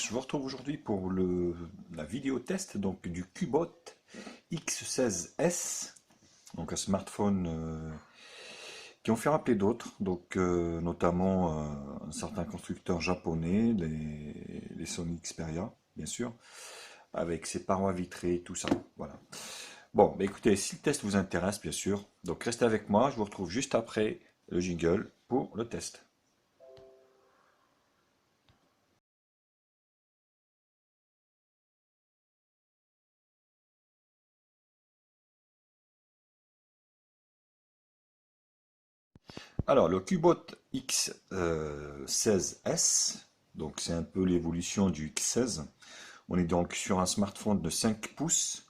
Je vous retrouve aujourd'hui pour la vidéo test donc, du Cubot X16S, donc un smartphone qui ont fait rappeler d'autres, donc notamment un certain constructeur japonais, les Sony Xperia, bien sûr, avec ses parois vitrées, tout ça. Voilà. Bon, bah écoutez, si le test vous intéresse, bien sûr, donc restez avec moi, je vous retrouve juste après le jingle pour le test. Alors, le Cubot X16S, donc c'est un peu l'évolution du X16. On est donc sur un smartphone de 5 pouces.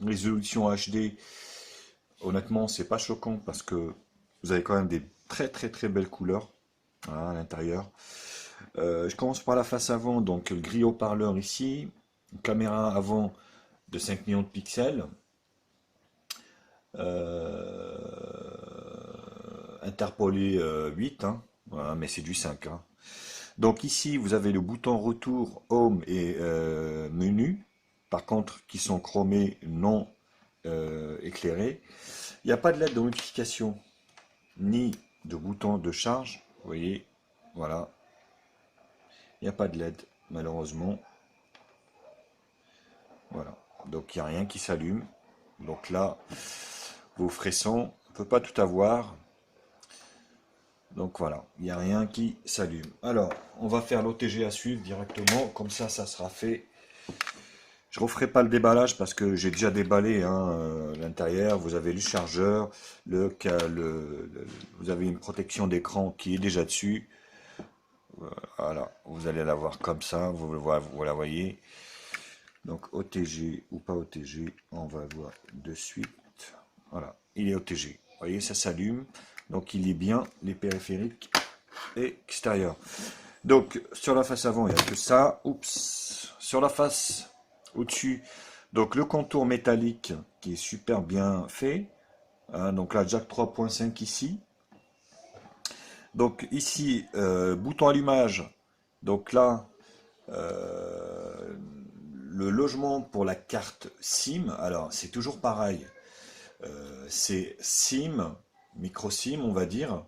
Résolution HD, honnêtement, c'est pas choquant parce que vous avez quand même des très très très belles couleurs hein, à l'intérieur. Je commence par la face avant, donc le gris haut-parleur ici, une caméra avant de 5 millions de pixels, interpolé 8, hein, voilà, mais c'est du 5. Hein. Donc ici, vous avez le bouton retour, home et menu, par contre, qui sont chromés, non éclairés. Il n'y a pas de LED de notification, ni de bouton de charge. Vous voyez, voilà. Il n'y a pas de LED, malheureusement. Voilà. Donc il n'y a rien qui s'allume. Donc là, vos frissons, on ne peut pas tout avoir. Donc voilà, il n'y a rien qui s'allume. Alors, on va faire l'OTG à suivre directement, comme ça sera fait. Je ne referai pas le déballage parce que j'ai déjà déballé hein, l'intérieur. Vous avez le chargeur, vous avez une protection d'écran qui est déjà dessus. Voilà, vous allez la voir comme ça, vous la voyez. Donc OTG ou pas OTG, on va voir de suite. Voilà, il est OTG. Vous voyez, ça s'allume. Donc il est bien les périphériques extérieurs. Donc sur la face avant, il n'y a que ça. Oups. Sur la face au-dessus, donc le contour métallique qui est super bien fait. Hein, donc là, jack 3.5 ici. Donc ici, bouton allumage. Donc là, le logement pour la carte SIM. Alors c'est toujours pareil. C'est SIM, micro SIM, on va dire,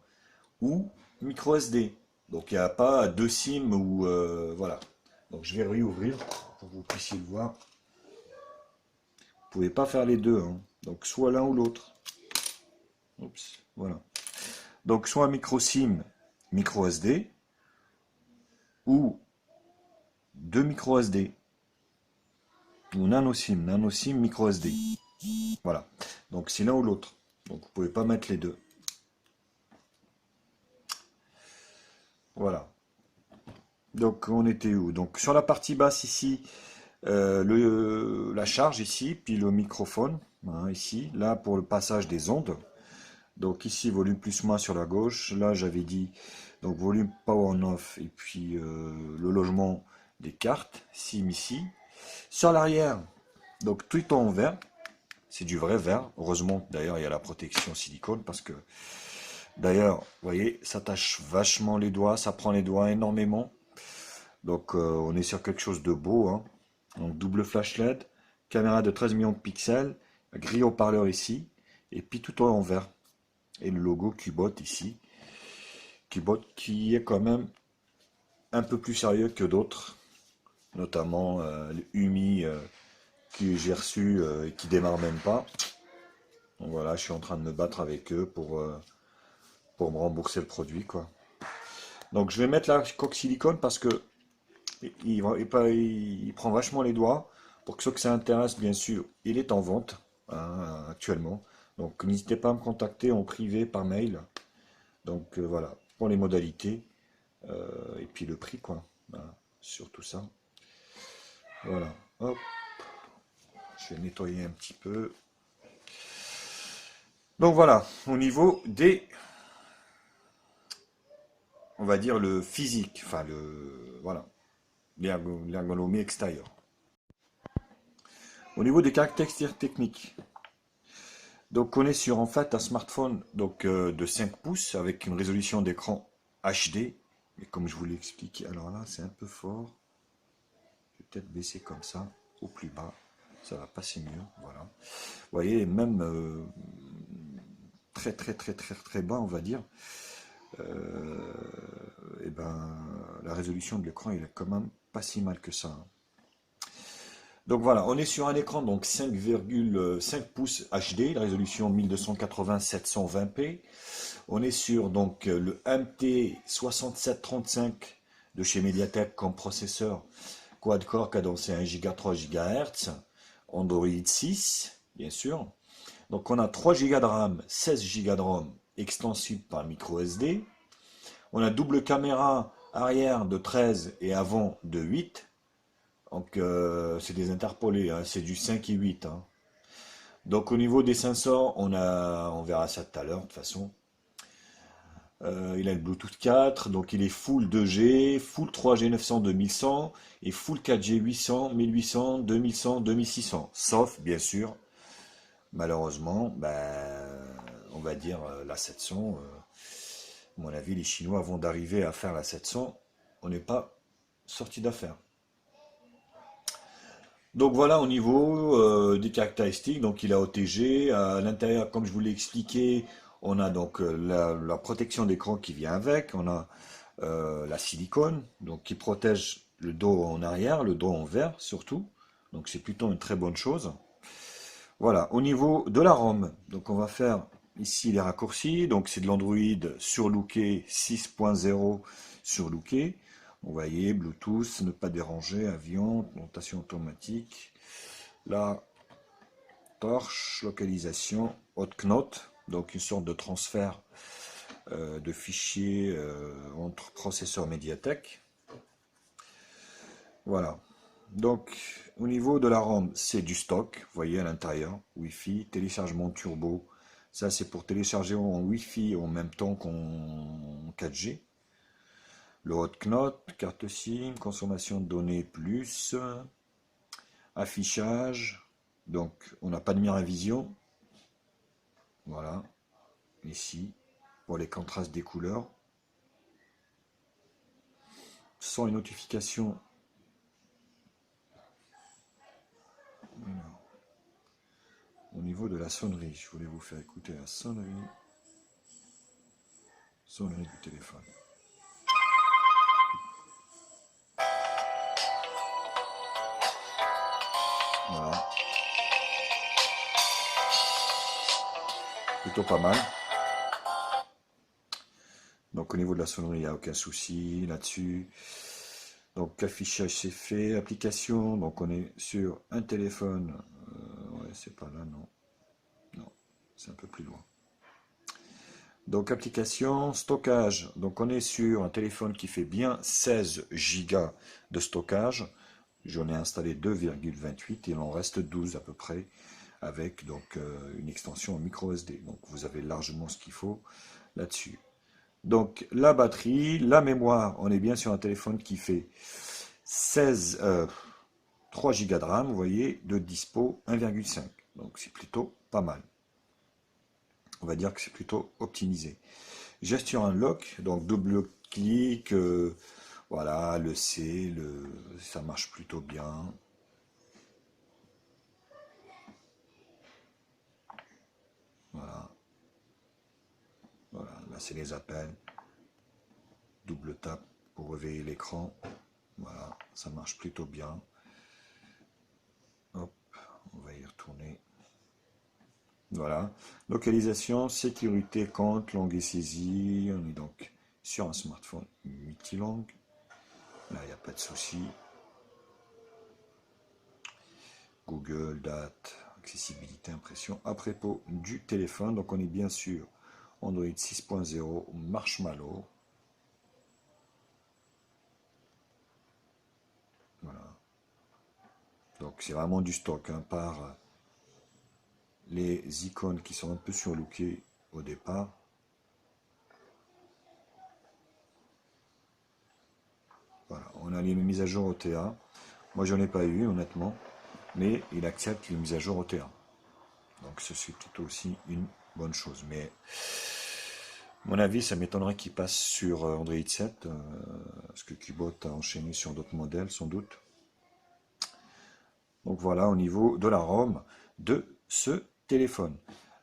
ou micro SD. Donc il n'y a pas deux SIM ou voilà. Donc je vais réouvrir pour que vous puissiez le voir. Vous pouvez pas faire les deux, hein. Donc soit l'un ou l'autre. Oups, voilà. Donc soit micro SIM, micro SD, ou deux micro SD, ou nano SIM, micro SD. Voilà. Donc c'est l'un ou l'autre. Donc vous pouvez pas mettre les deux. Voilà. Donc on était où? Donc sur la partie basse ici, la charge ici, puis le microphone, hein, ici, là pour le passage des ondes. Donc ici, volume plus moins sur la gauche. Là, j'avais dit, donc volume power on off, et puis le logement des cartes, SIM ici. Sur l'arrière, donc tout en vert, c'est du vrai verre. Heureusement, d'ailleurs, il y a la protection silicone, parce que, d'ailleurs, vous voyez, ça tâche vachement les doigts, ça prend les doigts énormément. Donc on est sur quelque chose de beau, hein. Donc double flash LED, caméra de 13 millions de pixels, grille haut-parleur ici, et puis tout en vert. Et le logo Cubot ici. Cubot qui est quand même un peu plus sérieux que d'autres, notamment le Umi que j'ai reçu et qui démarre même pas. Donc voilà, je suis en train de me battre avec eux pour me rembourser le produit, quoi. Donc je vais mettre la coque silicone parce que il prend vachement les doigts. Pour que ceux que ça intéresse, bien sûr, il est en vente hein, actuellement. Donc n'hésitez pas à me contacter en privé par mail. Donc voilà, pour les modalités et puis le prix, quoi. Voilà, sur tout ça. Voilà, hop, je vais nettoyer un petit peu. Donc voilà, au niveau des, on va dire le physique, enfin voilà, l'ergonomie extérieure. Au niveau des caractéristiques techniques, donc on est sur en fait un smartphone donc, de 5 pouces avec une résolution d'écran HD. Mais comme je vous l'ai expliqué, alors là c'est un peu fort. peut-être baisser comme ça, au plus bas. Ça va passer mieux, voilà. Vous voyez, même très très très très très bas, on va dire, et ben, la résolution de l'écran, il est quand même pas si mal que ça, hein. Donc voilà, on est sur un écran donc 5,5 pouces HD, la résolution 1280-720p. On est sur donc le MT6735 de chez MediaTek comme processeur quad-core cadencé à 1 Go 3 GHz, Android 6 bien sûr. Donc on a 3 Go de RAM, 16 Go de ROM extensible par micro SD. On a double caméra arrière de 13 et avant de 8. Donc c'est des interpolés, hein, c'est du 5 et 8, hein. Donc au niveau des sensors, on verra ça tout à l'heure de toute façon. Il a le Bluetooth 4, donc il est full 2G, full 3G 900 2100 et full 4G 800, 1800, 2100, 2600. Sauf, bien sûr, malheureusement, on va dire la 700. À mon avis, les Chinois vont d'arriver à faire la 700. On n'est pas sorti d'affaire. Donc voilà au niveau des caractéristiques, donc il a OTG, à l'intérieur comme je vous l'ai expliqué, on a donc la protection d'écran qui vient avec, on a la silicone, donc qui protège le dos en arrière, le dos en vert surtout, donc c'est plutôt une très bonne chose. Voilà, au niveau de la ROM, donc on va faire ici les raccourcis, donc c'est de l'Android surlooké 6.0 surlooké. Vous voyez, Bluetooth, ne pas déranger, avion, notation automatique. La torche, localisation, hot knot, donc une sorte de transfert de fichiers entre processeurs Mediatek. Voilà. Donc, au niveau de la ROM, c'est du stock, vous voyez à l'intérieur, Wi-Fi, téléchargement turbo. Ça, c'est pour télécharger en Wi-Fi en même temps qu'en 4G. Le hot knot, carte SIM, consommation de données plus, affichage. Donc, on n'a pas de Miravision. Voilà, ici, pour les contrastes des couleurs. Sans les notifications. Au niveau de la sonnerie, je voulais vous faire écouter la sonnerie du téléphone. Voilà, plutôt pas mal. Donc au niveau de la sonnerie, il n'y a aucun souci là-dessus. Donc l'affichage c'est fait, application, donc on est sur un téléphone. Ouais, c'est pas là, non. Non, c'est un peu plus loin. Donc application, stockage. Donc on est sur un téléphone qui fait bien 16 Go de stockage. J'en ai installé 2,28, il en reste 12 à peu près, avec donc une extension en micro SD. Donc vous avez largement ce qu'il faut là-dessus. Donc la batterie, la mémoire, on est bien sur un téléphone qui fait 3 Go de RAM, vous voyez, de dispo 1,5. Donc c'est plutôt pas mal. On va dire que c'est plutôt optimisé. Gestion unlock, donc double clic, voilà, le C, ça marche plutôt bien. Voilà, voilà, là c'est les appels. Double tap pour réveiller l'écran. Voilà, ça marche plutôt bien. Hop, on va y retourner. Voilà, localisation, sécurité, compte, langue et saisie. On est donc sur un smartphone multilangue. Là, il n'y a pas de souci. Google, date, accessibilité, impression. À propos du téléphone, donc on est bien sûr Android 6.0 Marshmallow. Voilà. Donc c'est vraiment du stock, hein, par les icônes qui sont un peu surlookées au départ. Voilà, on a les mises à jour OTA. Moi j'en ai pas eu honnêtement, mais il accepte les mises à jour OTA. Donc ceci est plutôt aussi une bonne chose. Mais à mon avis, ça m'étonnerait qu'il passe sur Android 7, parce que Qbot a enchaîné sur d'autres modèles sans doute. Donc voilà au niveau de la ROM de ce téléphone.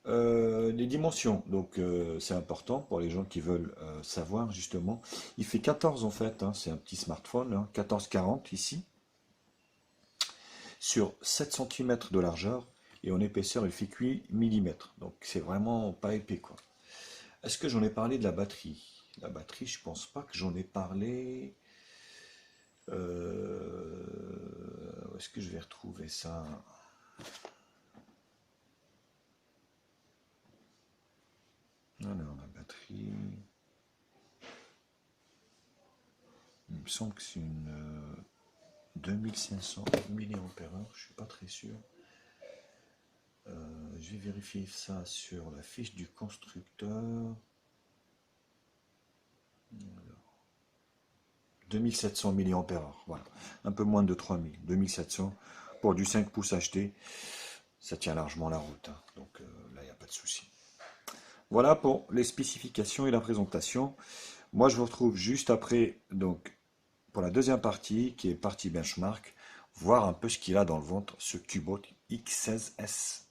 Les dimensions, donc c'est important pour les gens qui veulent savoir justement. Il fait 14 en fait, hein, c'est un petit smartphone, hein, 14,40 ici, sur 7 cm de largeur, et en épaisseur il fait 8 mm. Donc c'est vraiment pas épais quoi. Est-ce que j'en ai parlé de la batterie? La batterie, je pense pas que j'en ai parlé. Où est-ce que je vais retrouver ça? Alors, la batterie. Il me semble que c'est une 2500 mAh, je suis pas très sûr. Je vais vérifier ça sur la fiche du constructeur. 2700 mAh, voilà. Un peu moins de 3000, 2700 pour du 5 pouces acheté. Ça tient largement la route, hein. Donc là, il n'y a pas de souci. Voilà pour les spécifications et la présentation. Moi, je vous retrouve juste après, donc, pour la deuxième partie, qui est partie benchmark, voir un peu ce qu'il a dans le ventre, ce Cubot X16S.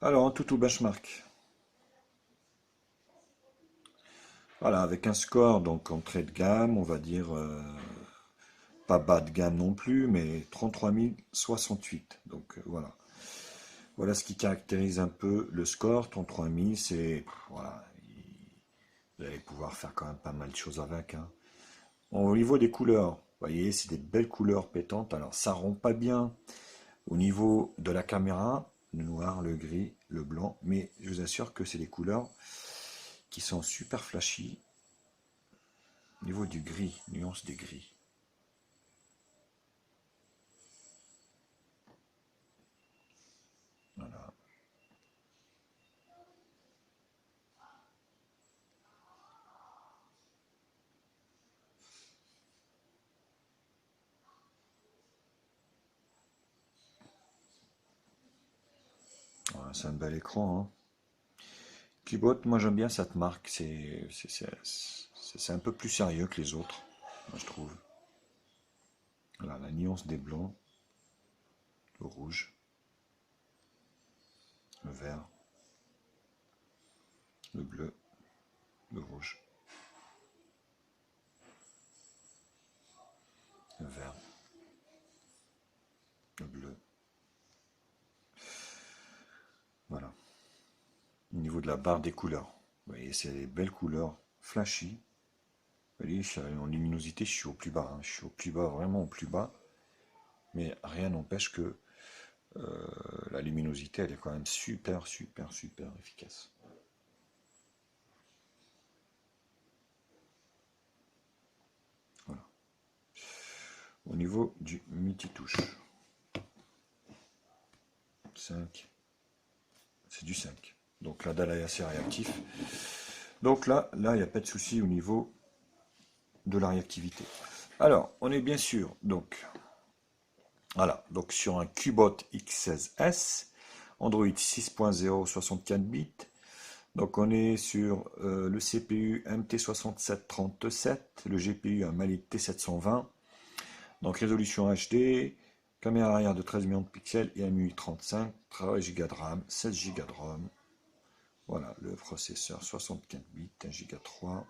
Alors, un toutou benchmark. Voilà, avec un score, donc, entrée de gamme, on va dire, pas bas de gamme non plus, mais 33 068. Donc, voilà. Voilà ce qui caractérise un peu le score. 33 000, c'est, voilà, vous allez pouvoir faire quand même pas mal de choses avec, hein. Au niveau des couleurs, vous voyez, c'est des belles couleurs pétantes. Alors, ça rend pas bien au niveau de la caméra, le noir, le gris, le blanc, mais je vous assure que c'est des couleurs qui sont super flashy. Au niveau du gris, nuance des gris. Voilà. Voilà, c'est un bel écran, hein. Cubot, moi j'aime bien cette marque, c'est un peu plus sérieux que les autres, moi, je trouve. Voilà, la nuance des blancs, le rouge, le vert, le bleu, le rouge, le vert, le bleu. Voilà. Au niveau de la barre des couleurs, vous voyez, c'est des belles couleurs flashy. Vous voyez, en luminosité, je suis au plus bas, hein. Je suis au plus bas, vraiment au plus bas. Mais rien n'empêche que la luminosité, elle est quand même super, super, super efficace. Voilà. Au niveau du multitouche, 5, c'est du 5. Donc la dalle est assez réactif. Donc là, il n'y a pas de souci au niveau de la réactivité. Alors, on est bien sûr, donc, voilà, donc sur un Cubot X16S, Android 6.0, 64 bits. Donc on est sur le CPU MT6737, le GPU un Mali T720. Donc résolution HD, caméra arrière de 13 millions de pixels et un MUI 35, 13 Go de RAM, 16 Go de ROM. Voilà, le processeur 64 bits, 1 Go 3.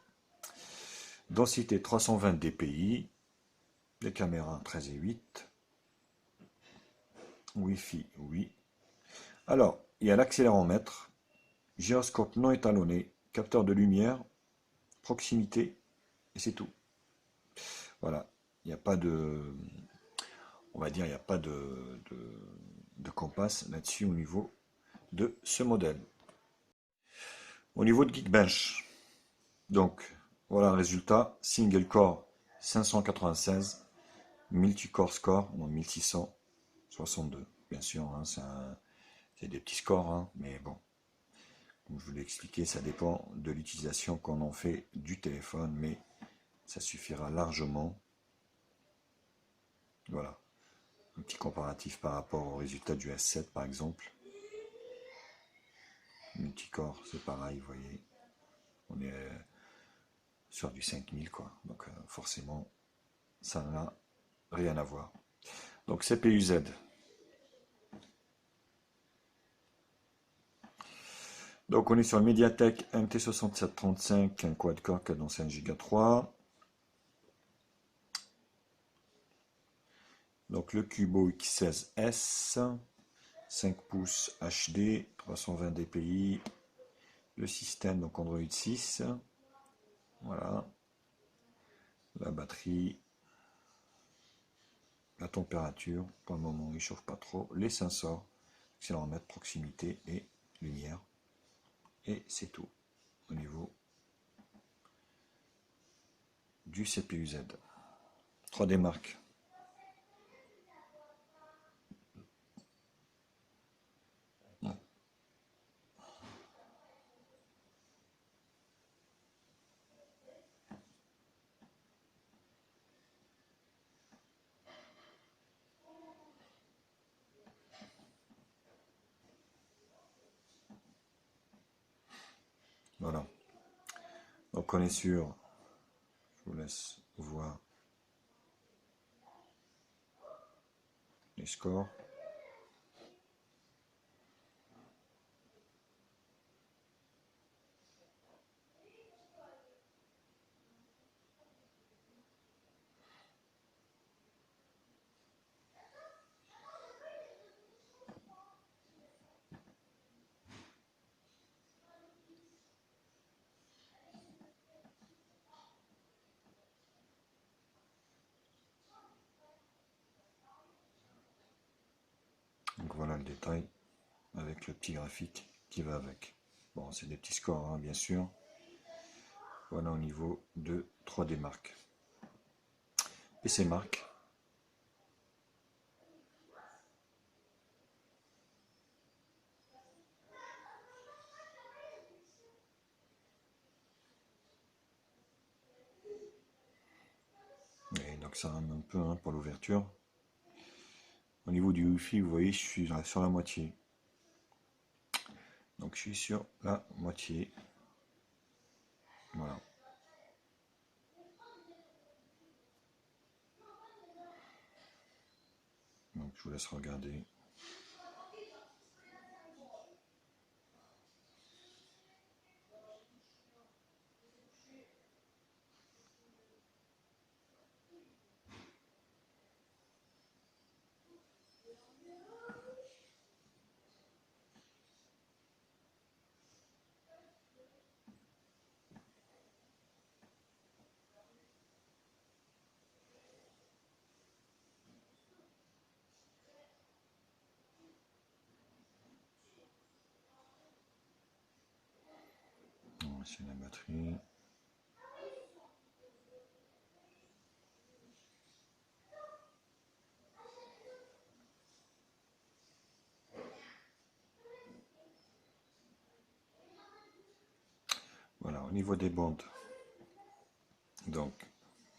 Densité 320 dpi, les caméras 13 et 8. Wi-Fi, oui. Alors, il y a l'accéléromètre, gyroscope non étalonné, capteur de lumière, proximité, et c'est tout. Voilà, il n'y a pas de, on va dire, il n'y a pas de compass là-dessus au niveau de ce modèle. Au niveau de Geekbench, donc voilà le résultat, single core 596, multicore score, donc 1662. Bien sûr, hein, c'est des petits scores, hein, mais bon, comme je vous l'ai expliqué, ça dépend de l'utilisation qu'on en fait du téléphone, mais ça suffira largement. Voilà, un petit comparatif par rapport au résultat du S7 par exemple. Multicore, c'est pareil, vous voyez. On est sur du 5000, quoi. Donc forcément, ça n'a rien à voir. Donc CPU-Z. Donc on est sur le Mediatek MT6735, un quad-core cadence 1 Go 3. Donc le Cubo X16S, 5 pouces HD, 320 dpi. Le système, donc Android 6. Voilà. La batterie. La température, pour le moment il ne chauffe pas trop. Les sensors, accéléromètre, proximité et lumière. Et c'est tout au niveau du CPU-Z. 3D Mark. Voilà. Donc on est sur, je vous laisse voir les scores. Donc voilà le détail avec le petit graphique qui va avec. Bon, c'est des petits scores, hein, bien sûr. Voilà au niveau de 3D Mark. PC Mark. Et donc ça rame un peu, hein, pour l'ouverture. Au niveau du Wi-Fi, vous voyez, je suis sur la moitié. Donc je suis sur la moitié. Voilà. Donc je vous laisse regarder. C'est la batterie. Voilà, au niveau des bandes, donc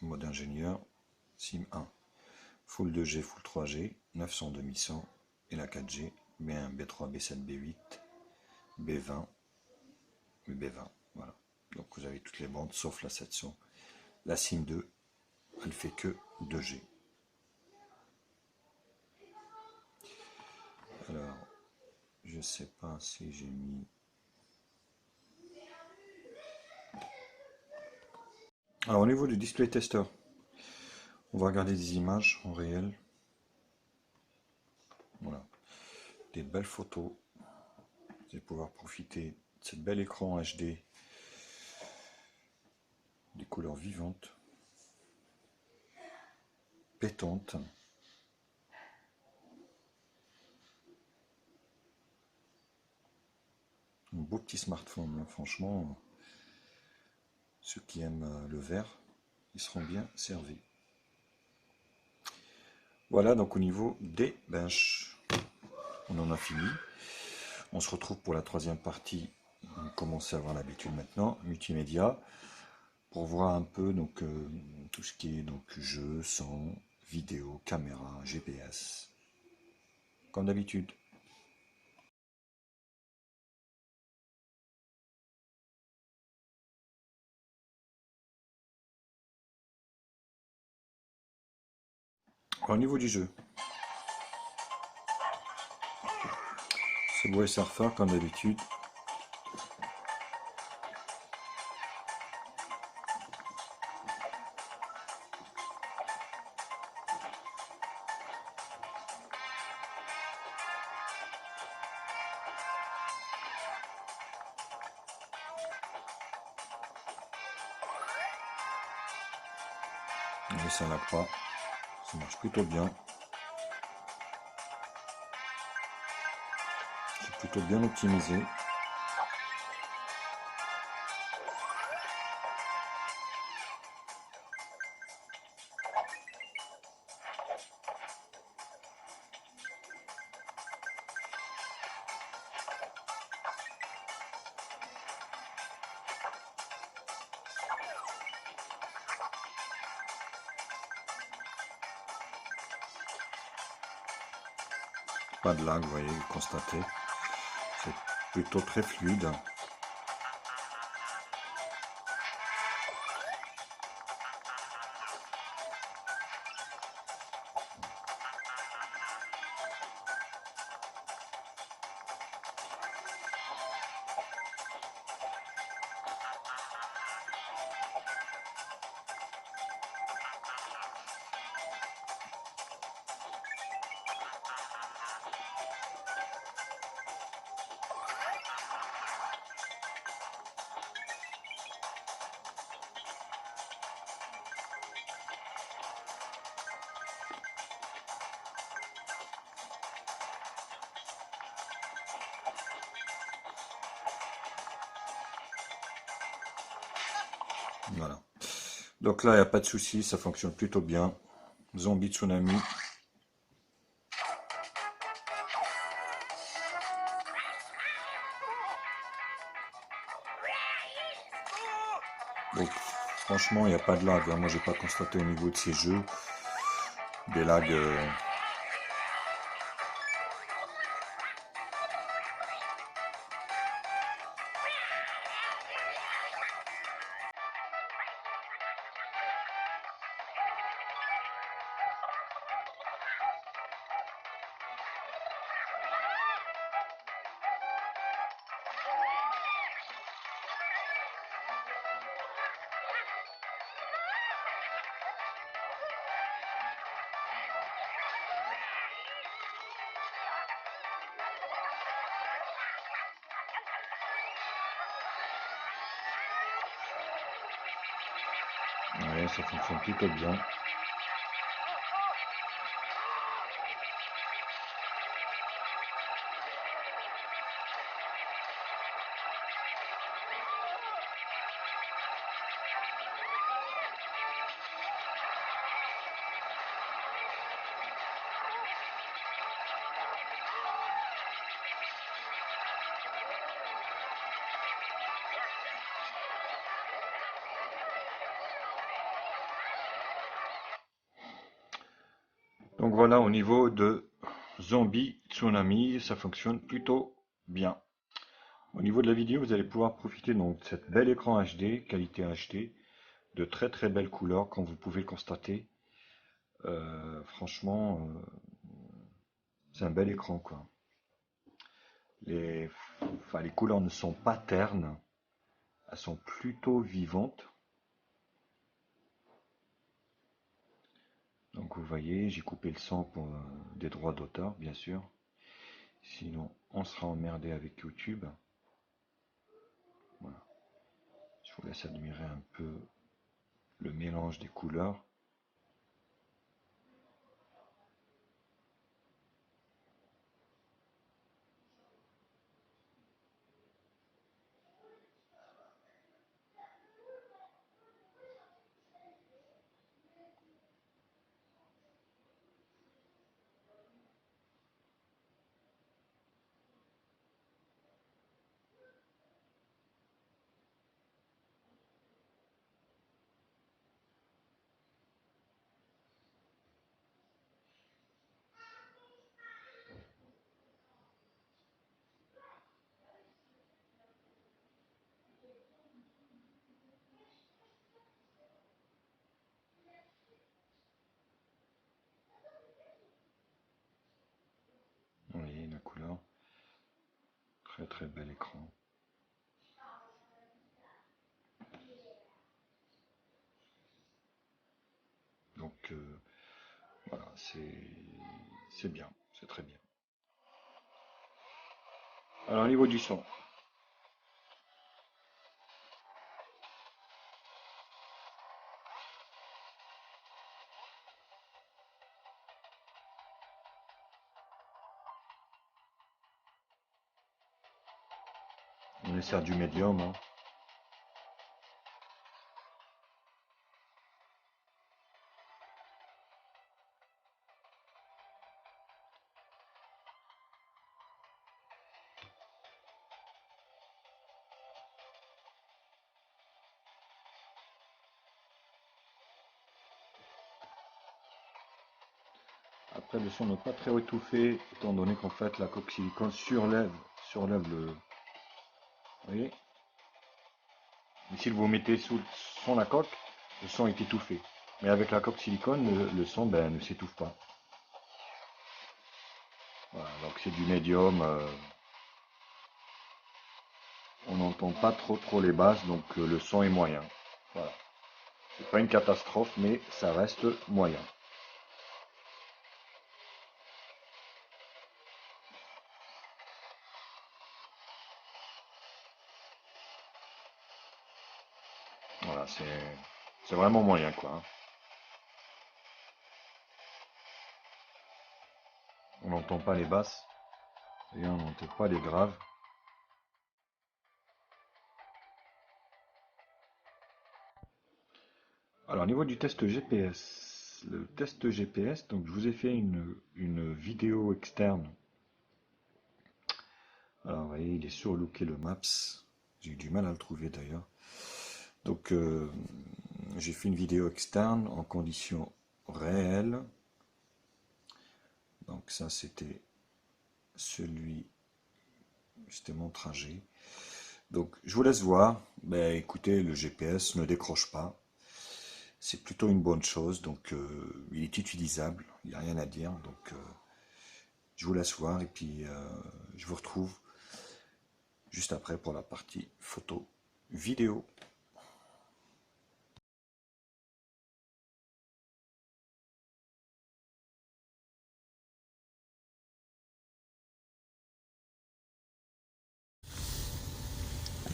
mode ingénieur, SIM 1, Full 2G, Full 3G, 900, 2100 et la 4G, B1, B3, B7, B8, B20, B20, voilà. Donc vous avez toutes les bandes sauf la 700. La SIM 2, elle fait que 2G. Alors, je sais pas si j'ai mis... Alors au niveau du display tester, on va regarder des images en réel. Voilà, des belles photos. Vous allez pouvoir profiter de cette bel écran HD, des couleurs vivantes, pétantes. Un beau petit smartphone, hein. Franchement, ceux qui aiment le vert, ils seront bien servis. Voilà, donc au niveau des benches, on en a fini. On se retrouve pour la troisième partie. On commence à avoir l'habitude maintenant, multimédia, pour voir un peu donc, tout ce qui est donc, jeu, son, vidéo, caméra, GPS, comme d'habitude. Au niveau du jeu, c'est Subway Surfer comme d'habitude. Et ça n'a pas, ça marche plutôt bien. C'est plutôt bien optimisé. Pas de lag, vous voyez, vous constatez. C'est plutôt très fluide. Voilà. Donc là, il n'y a pas de souci, ça fonctionne plutôt bien. Zombie Tsunami. Donc franchement, il n'y a pas de lag, hein. Moi, j'ai pas constaté au niveau de ces jeux des lags. Ouais, ça fonctionne plutôt bien. Donc voilà, au niveau de Zombie Tsunami, ça fonctionne plutôt bien. Au niveau de la vidéo, vous allez pouvoir profiter donc de cette belle écran HD, qualité HD, de très très belles couleurs, comme vous pouvez le constater. Franchement, c'est un bel écran, quoi. Les, enfin, les couleurs ne sont pas ternes, elles sont plutôt vivantes. Donc vous voyez, j'ai coupé le son pour des droits d'auteur, bien sûr. Sinon, on sera emmerdé avec YouTube. Voilà. Je vous laisse admirer un peu le mélange des couleurs. Très très bel écran. Donc voilà, c'est bien, c'est très bien. Alors au niveau du son, on est sur du médium, hein. Après le son n'est pas très étouffé, étant donné qu'en fait la coque silicone surlève le. Vous voyez? Mais si vous mettez sans la coque, le son est étouffé. Mais avec la coque silicone, le son ben, ne s'étouffe pas. Voilà, donc c'est du médium. On n'entend pas trop les basses, donc le son est moyen. Voilà. C'est pas une catastrophe, mais ça reste moyen. Voilà, c'est vraiment moyen quoi, hein. On n'entend pas les basses et on n'entend pas les graves. Alors au niveau du test GPS, le test GPS, donc je vous ai fait une vidéo externe. Alors vous voyez, il est surlooké le Maps. J'ai eu du mal à le trouver d'ailleurs. Donc j'ai fait une vidéo externe en conditions réelles. Donc ça c'était c'était mon trajet. Donc je vous laisse voir. Ben, écoutez, le GPS ne décroche pas. C'est plutôt une bonne chose. Donc il est utilisable. Il n'y a rien à dire. Donc je vous laisse voir et puis je vous retrouve juste après pour la partie photo vidéo.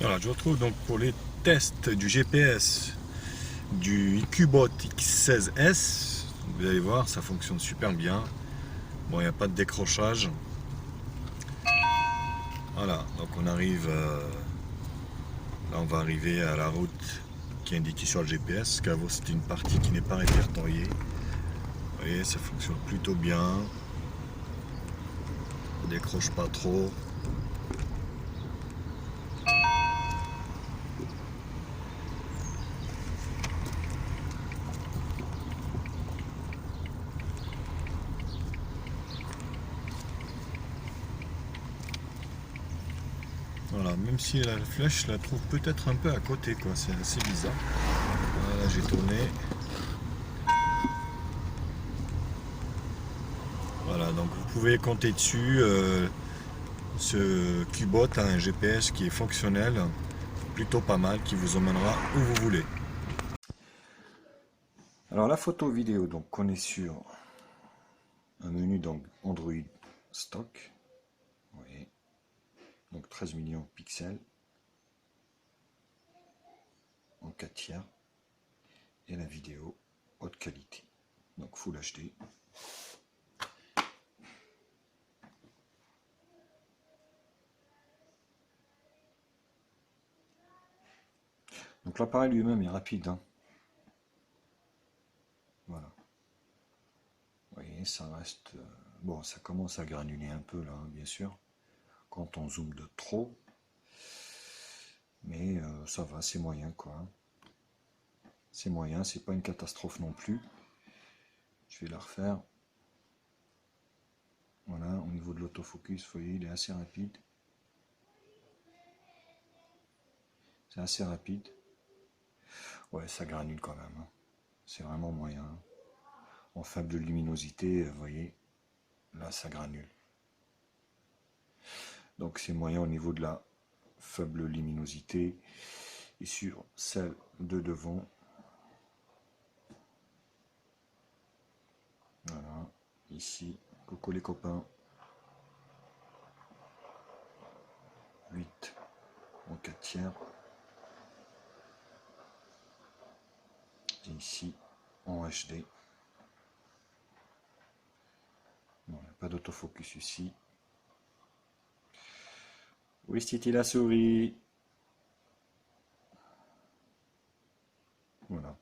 Voilà, je vous retrouve donc pour les tests du GPS du iQbot X16S. Vous allez voir, ça fonctionne super bien. Bon, il n'y a pas de décrochage. Voilà, donc on arrive, là on va arriver à la route qui est indiquée sur le GPS, qu'avant c'est une partie qui n'est pas répertoriée. Vous voyez, ça fonctionne plutôt bien. On décroche pas trop. Voilà, même si la flèche, je la trouve peut-être un peu à côté, quoi. C'est assez bizarre. Voilà, j'ai tourné. Voilà, donc vous pouvez compter dessus. Ce Qbot a un GPS qui est fonctionnel, plutôt pas mal, qui vous emmènera où vous voulez. Alors la photo vidéo, donc on est sur un menu donc Android stock. Vous voyez. Donc 13 millions de pixels en 4 tiers et la vidéo haute qualité, donc Full HD. Donc l'appareil lui-même est rapide, hein. Voilà. Vous voyez, ça reste... bon, ça commence à granuler un peu là, hein, bien sûr, quand on zoome de trop. Mais ça va, c'est moyen quoi. C'est moyen, c'est pas une catastrophe non plus. Je vais la refaire. Voilà, au niveau de l'autofocus, vous voyez, il est assez rapide. C'est assez rapide. Ouais, ça granule quand même, hein. C'est vraiment moyen. En faible luminosité, vous voyez, là ça granule. Donc c'est moyen au niveau de la faible luminosité. Et sur celle de devant, voilà, ici, coucou les copains, 8 en 4 tiers. Et ici, en HD. Bon, il n'y a pas d'autofocus ici. Où est la souris? Voilà.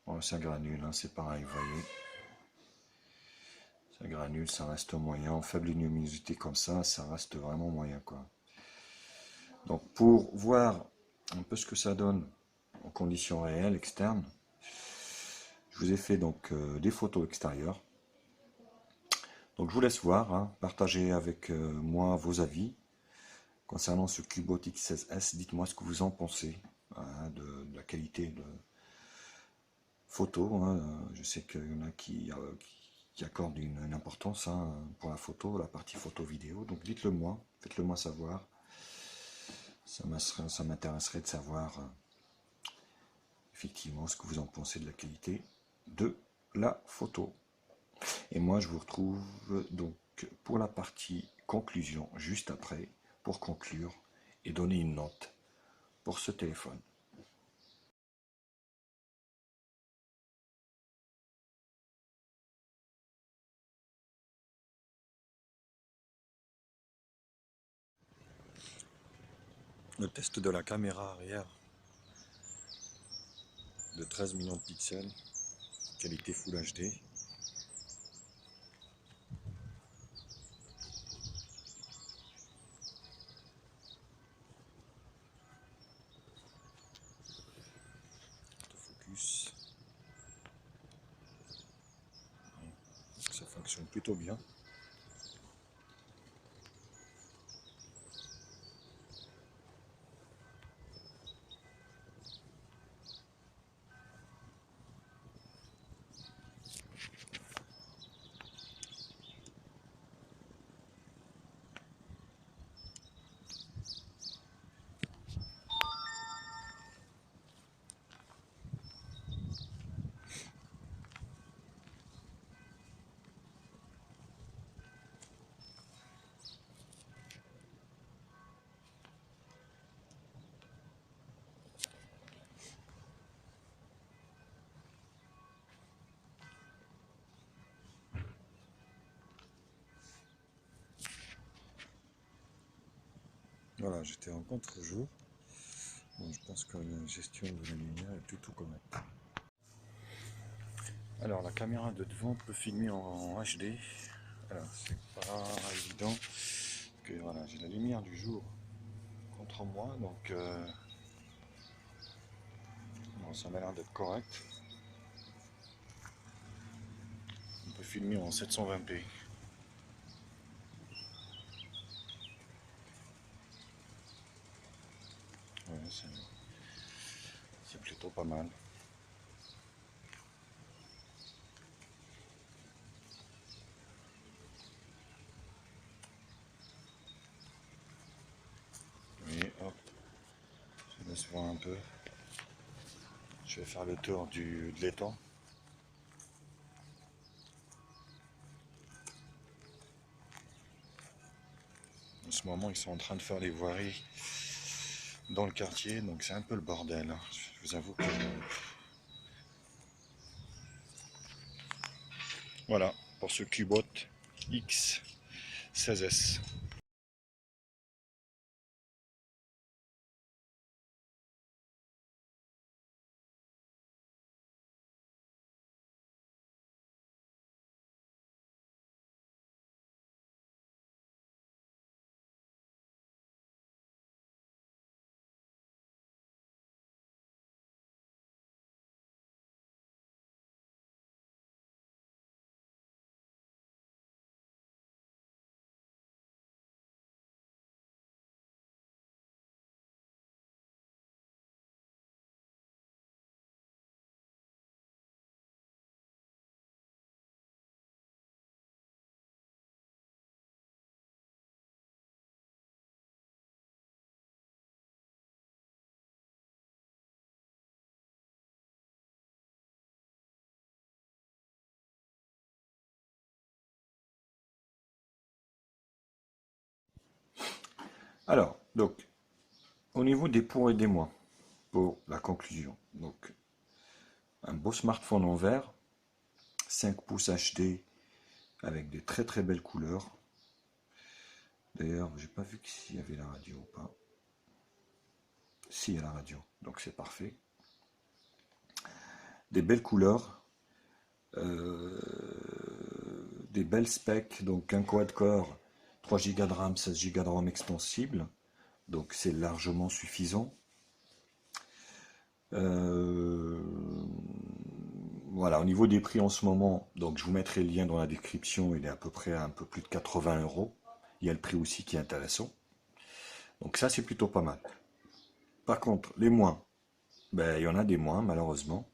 Bon, ça granule, hein, c'est pareil, vous voyez. Ça granule, ça reste moyen. En faible luminosité comme ça reste vraiment moyen, quoi. Donc pour voir un peu ce que ça donne en conditions réelles externes, je vous ai fait donc des photos extérieures. Donc je vous laisse voir, hein, partagez avec moi vos avis concernant ce Cubot X16S. Dites-moi ce que vous en pensez, hein, de la qualité de photo, hein. Je sais qu'il y en a qui accordent une importance, hein, pour la photo, la partie photo-vidéo. Donc dites-le moi, faites-le moi savoir. Ça m'intéresserait de savoir effectivement ce que vous en pensez de la qualité de la photo. Et moi je vous retrouve donc pour la partie conclusion juste après, pour conclure et donner une note pour ce téléphone. Le test de la caméra arrière de 13 millions de pixels, qualité Full HD. Autofocus. Ça fonctionne plutôt bien. Voilà, j'étais en contre-jour. Bon, je pense que la gestion de la lumière est plutôt correcte. Alors la caméra de devant peut filmer en HD. Alors c'est pas évident. Parce que voilà, j'ai la lumière du jour contre moi, donc bon, ça m'a l'air d'être correct. On peut filmer en 720p. Ouais, c'est plutôt pas mal. Et hop, je laisse voir un peu. Je vais faire le tour de l'étang. En ce moment, ils sont en train de faire les voiries dans le quartier, donc c'est un peu le bordel, hein. Je vous avoue que... Voilà, pour ce Cubot X16S. Alors, donc, au niveau des pour et des moins, pour la conclusion. Donc, un beau smartphone en verre, 5 pouces HD avec des très très belles couleurs. D'ailleurs, j'ai pas vu s'il y avait la radio ou pas. Si, il y a la radio, donc c'est parfait. Des belles couleurs, euh, des belles specs, donc un quad-core, 3 Go de RAM, 16 Go de RAM extensible, donc c'est largement suffisant. Euh, voilà, au niveau des prix en ce moment, donc je vous mettrai le lien dans la description, il est à peu près à un peu plus de 80 euros. Il y a le prix aussi qui est intéressant. Donc ça, c'est plutôt pas mal. Par contre, les moins, ben, il y en a des moins, malheureusement.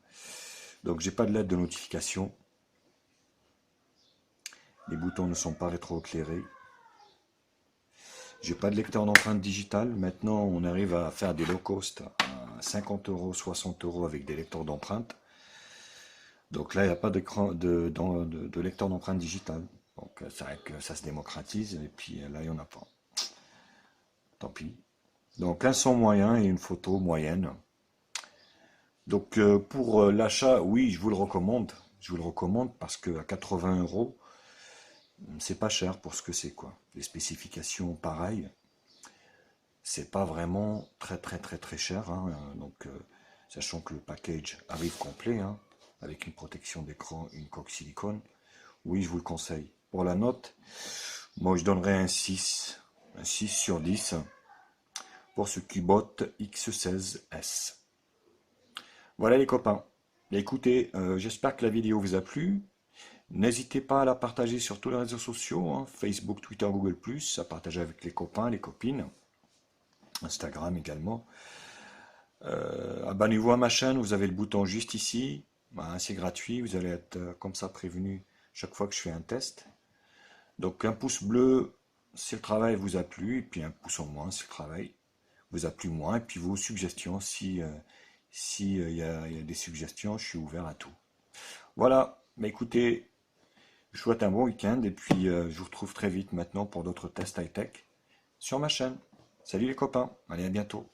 Donc j'ai pas de lettre de notification. Les boutons ne sont pas rétroéclairés. J'ai pas de lecteur d'empreintes digitales. Maintenant, on arrive à faire des low cost à 50 euros, 60 euros avec des lecteurs d'empreintes. Donc là, il n'y a pas de lecteur d'empreintes digitales. Donc c'est vrai que ça se démocratise. Et puis là, il n'y en a pas. Tant pis. Donc un son moyen et une photo moyenne. Donc pour l'achat, oui, je vous le recommande. Je vous le recommande parce que à 80 euros, c'est pas cher pour ce que c'est quoi. Les spécifications pareilles, c'est pas vraiment très très très très cher, hein. Donc sachant que le package arrive complet, hein, avec une protection d'écran, une coque silicone, oui, je vous le conseille. Pour la note, moi je donnerais un 6 sur 10 pour ce Cubot X16S. Voilà les copains. Écoutez, j'espère que la vidéo vous a plu. N'hésitez pas à la partager sur tous les réseaux sociaux, hein, Facebook, Twitter, Google+, à partager avec les copains, les copines, Instagram également. Abonnez-vous à ma chaîne, vous avez le bouton juste ici. Bah, c'est gratuit, vous allez être comme ça prévenu chaque fois que je fais un test. Donc un pouce bleu si le travail vous a plu, et puis un pouce en moins si le travail vous a plu moins, et puis vos suggestions, si y a des suggestions, je suis ouvert à tout. Voilà, mais écoutez, je vous souhaite un bon week-end, et puis je vous retrouve très vite maintenant pour d'autres tests high-tech sur ma chaîne. Salut les copains, allez à bientôt.